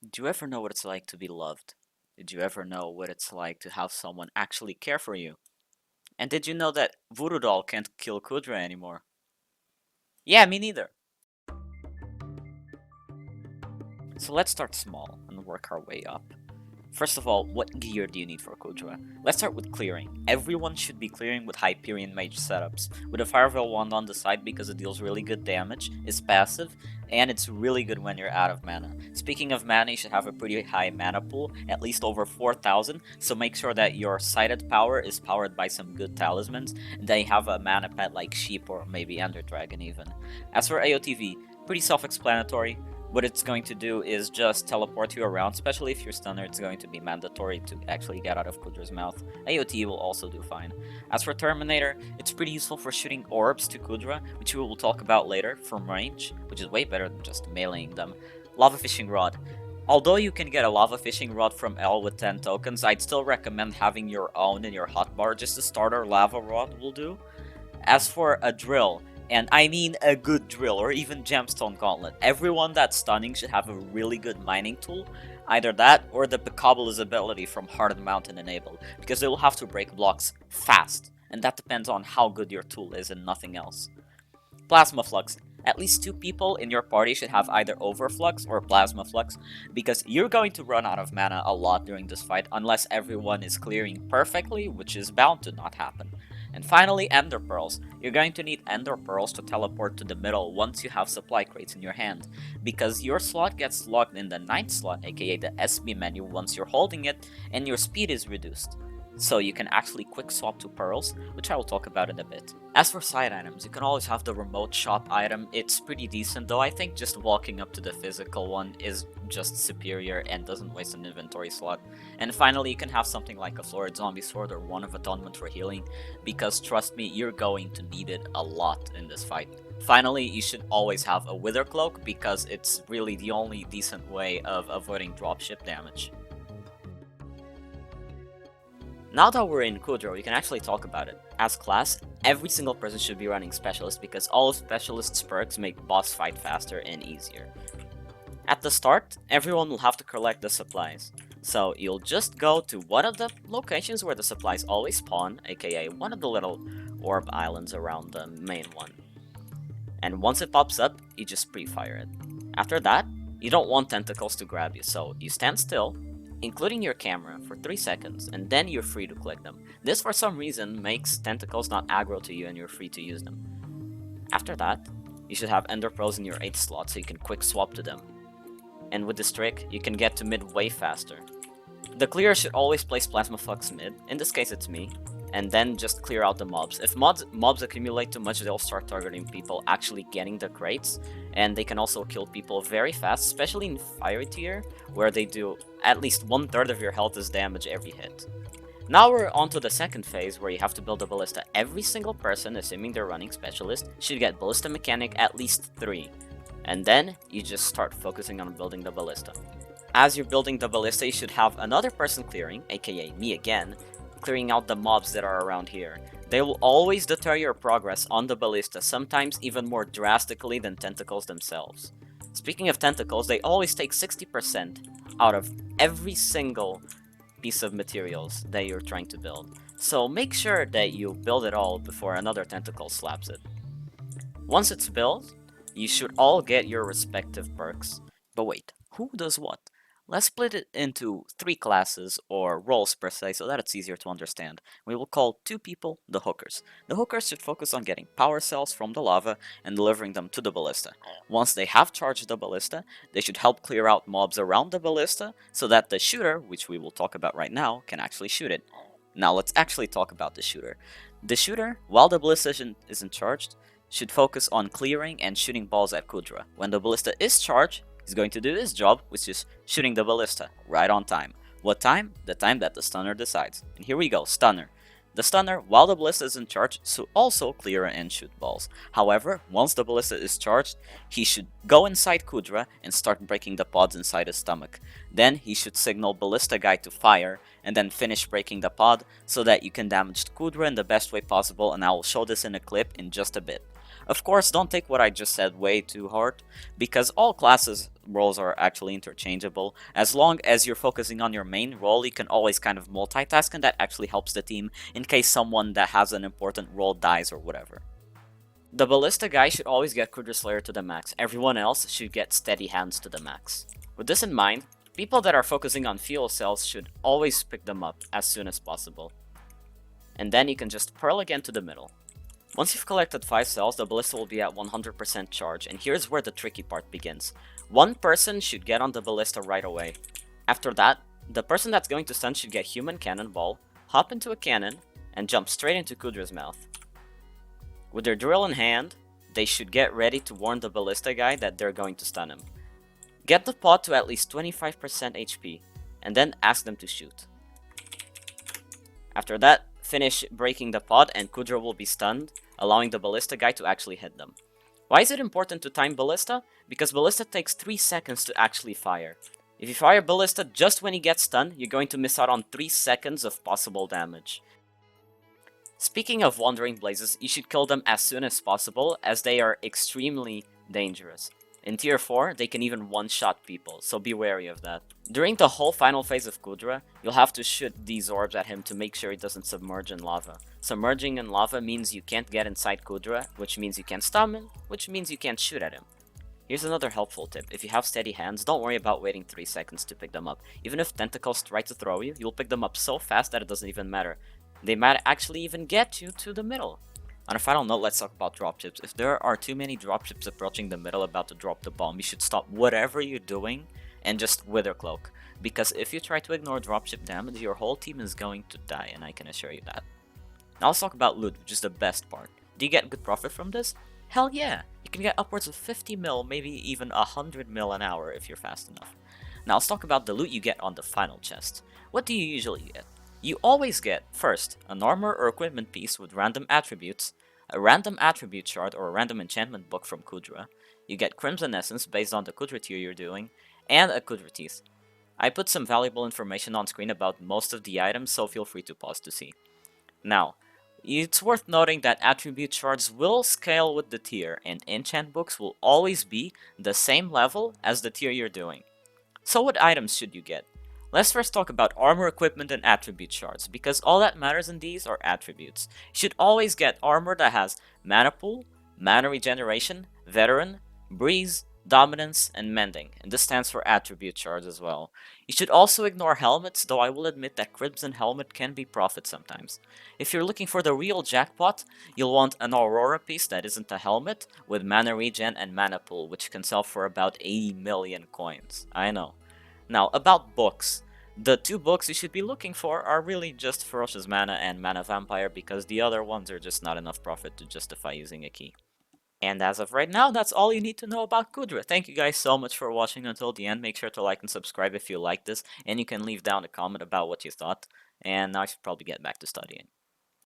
Did you ever know what it's like to be loved? Did you ever know what it's like to have someone actually care for you? And did you know that Voodoo doll can't kill KUUDRA anymore? Yeah, me neither. So let's start small and work our way up. First of all, what gear do you need for KUUDRA? Let's start with clearing. Everyone should be clearing with Hyperion Mage setups, with a Fireveil wand on the side because it deals really good damage, is passive, and it's really good when you're out of mana. Speaking of mana, you should have a pretty high mana pool, at least over 4,000, so make sure that your sighted power is powered by some good talismans, and that you have a mana pet like Sheep or maybe Ender Dragon even. As for AOTV, pretty self-explanatory. What it's going to do is just teleport you around, especially if you're stunner, it's going to be mandatory to actually get out of KUUDRA's mouth. AOT will also do fine. As for Terminator, it's pretty useful for shooting orbs to KUUDRA, which we will talk about later, from range, which is way better than just meleeing them. Lava Fishing Rod. Although you can get a Lava Fishing Rod from L with 10 tokens, I'd still recommend having your own in your hotbar, just a starter Lava Rod will do. As for a drill, and I mean a good drill, or even gemstone gauntlet. Everyone that's stunning should have a really good mining tool. Either that, or the Picabolis ability from Heart of the Mountain enabled, because they will have to break blocks fast, and that depends on how good your tool is and nothing else. Plasma Flux. At least 2 people in your party should have either Overflux or Plasma Flux, because you're going to run out of mana a lot during this fight unless everyone is clearing perfectly, which is bound to not happen. And finally, Ender Pearls. You're going to need Ender Pearls to teleport to the middle once you have supply crates in your hand, because your slot gets locked in the 9th slot, aka the SB menu, once you're holding it, and your speed is reduced. So you can actually quick swap to pearls, which I will talk about in a bit. As for side items, you can always have the remote shop item. It's pretty decent, though I think just walking up to the physical one is just superior and doesn't waste an inventory slot. And finally, you can have something like a Florid Zombie Sword or one of Atonement for healing, because trust me, you're going to need it a lot in this fight. Finally, you should always have a Wither Cloak, because it's really the only decent way of avoiding dropship damage. Now that we're in KUUDRA, we can actually talk about it. As class, every single person should be running Specialist because all of Specialist's perks make boss fight faster and easier. At the start, everyone will have to collect the supplies. So you'll just go to one of the locations where the supplies always spawn, aka one of the little orb islands around the main one. And once it pops up, you just pre-fire it. After that, you don't want tentacles to grab you, so you stand still, including your camera, for 3 seconds, and then you're free to click them. This, for some reason, makes tentacles not aggro to you and you're free to use them. After that, you should have Ender Pearls in your 8th slot so you can quick swap to them. And with this trick, you can get to mid way faster. The clearer should always place Plasma Flux mid, in this case it's me, and then just clear out the mobs. If mobs accumulate too much, they'll start targeting people actually getting the crates, and they can also kill people very fast, especially in Fiery tier, where they do at least 1/3 of your health as damage every hit. Now we're on to the second phase, where you have to build a ballista. Every single person, assuming they're running Specialist, should get Ballista Mechanic at least 3, and then you just start focusing on building the ballista. As you're building the ballista, you should have another person clearing, aka me again, clearing out the mobs that are around here. They will always deter your progress on the ballista, sometimes even more drastically than tentacles themselves. Speaking of tentacles, they always take 60% out of every single piece of materials that you're trying to build. So make sure that you build it all before another tentacle slaps it. Once it's built, you should all get your respective perks. But wait, who does what? Let's split it into 3 classes, or roles per se, so that it's easier to understand. We will call 2 people the hookers. The hookers should focus on getting power cells from the lava and delivering them to the ballista. Once they have charged the ballista, they should help clear out mobs around the ballista so that the shooter, which we will talk about right now, can actually shoot it. Now let's actually talk about the shooter. The shooter, while the ballista isn't charged, should focus on clearing and shooting balls at KUUDRA. When the ballista is charged, he's going to do his job, which is shooting the ballista right on time. What time? The time that the stunner decides. And here we go, stunner. The stunner, while the ballista is in charge, should also clear and shoot balls. However, once the ballista is charged, he should go inside KUUDRA and start breaking the pods inside his stomach. Then he should signal Ballista Guy to fire, and then finish breaking the pod so that you can damage KUUDRA in the best way possible, and I will show this in a clip in just a bit. Of course, don't take what I just said way too hard, because all classes roles are actually interchangeable. As long as you're focusing on your main role, you can always kind of multitask, and that actually helps the team in case someone that has an important role dies or whatever. The Ballista guy should always get KUUDRA Slayer to the max, everyone else should get Steady Hands to the max. With this in mind, people that are focusing on fuel cells should always pick them up as soon as possible. And then you can just pearl again to the middle. Once you've collected 5 cells, the Ballista will be at 100% charge, and here's where the tricky part begins. One person should get on the Ballista right away. After that, the person that's going to stun should get Human Cannonball, hop into a cannon, and jump straight into KUUDRA's mouth. With their drill in hand, they should get ready to warn the Ballista guy that they're going to stun him. Get the pod to at least 25% HP, and then ask them to shoot. After that, finish breaking the pod and KUUDRA will be stunned, allowing the Ballista guy to actually hit them. Why is it important to time Ballista? Because Ballista takes 3 seconds to actually fire. If you fire Ballista just when he gets stunned, you're going to miss out on 3 seconds of possible damage. Speaking of Wandering Blazes, you should kill them as soon as possible, as they are extremely dangerous. In tier 4, they can even one-shot people, so be wary of that. During the whole final phase of KUUDRA, you'll have to shoot these orbs at him to make sure he doesn't submerge in lava. Submerging in lava means you can't get inside KUUDRA, which means you can't stun him, which means you can't shoot at him. Here's another helpful tip. If you have steady hands, don't worry about waiting 3 seconds to pick them up. Even if tentacles try to throw you, you'll pick them up so fast that it doesn't even matter. They might actually even get you to the middle. On a final note, let's talk about dropships. If there are too many dropships approaching the middle about to drop the bomb, you should stop whatever you're doing and just Wither Cloak. Because if you try to ignore dropship damage, your whole team is going to die, and I can assure you that. Now let's talk about loot, which is the best part. Do you get good profit from this? Hell yeah! You can get upwards of 50 mil, maybe even 100 mil an hour if you're fast enough. Now let's talk about the loot you get on the final chest. What do you usually get? You always get, first, an armor or equipment piece with random attributes, a random attribute shard or a random enchantment book from KUUDRA, you get Crimson Essence based on the KUUDRA tier you're doing, and a KUUDRA teeth. I put some valuable information on screen about most of the items, so feel free to pause to see. Now, it's worth noting that attribute shards will scale with the tier, and enchant books will always be the same level as the tier you're doing. So what items should you get? Let's first talk about armor, equipment, and attribute shards, because all that matters in these are attributes. You should always get armor that has Mana Pool, Mana Regeneration, Veteran, Breeze, Dominance, and Mending, and this stands for attribute shards as well. You should also ignore helmets, though I will admit that Crimson Helmet can be profit sometimes. If you're looking for the real jackpot, you'll want an Aurora piece that isn't a helmet, with Mana Regen and Mana Pool, which can sell for about 80 million coins. I know. Now, about books. The 2 books you should be looking for are really just Ferocious Mana and Mana Vampire, because the other ones are just not enough profit to justify using a key. And as of right now, that's all you need to know about KUUDRA. Thank you guys so much for watching until the end. Make sure to like and subscribe if you like this, and you can leave down a comment about what you thought. And now I should probably get back to studying.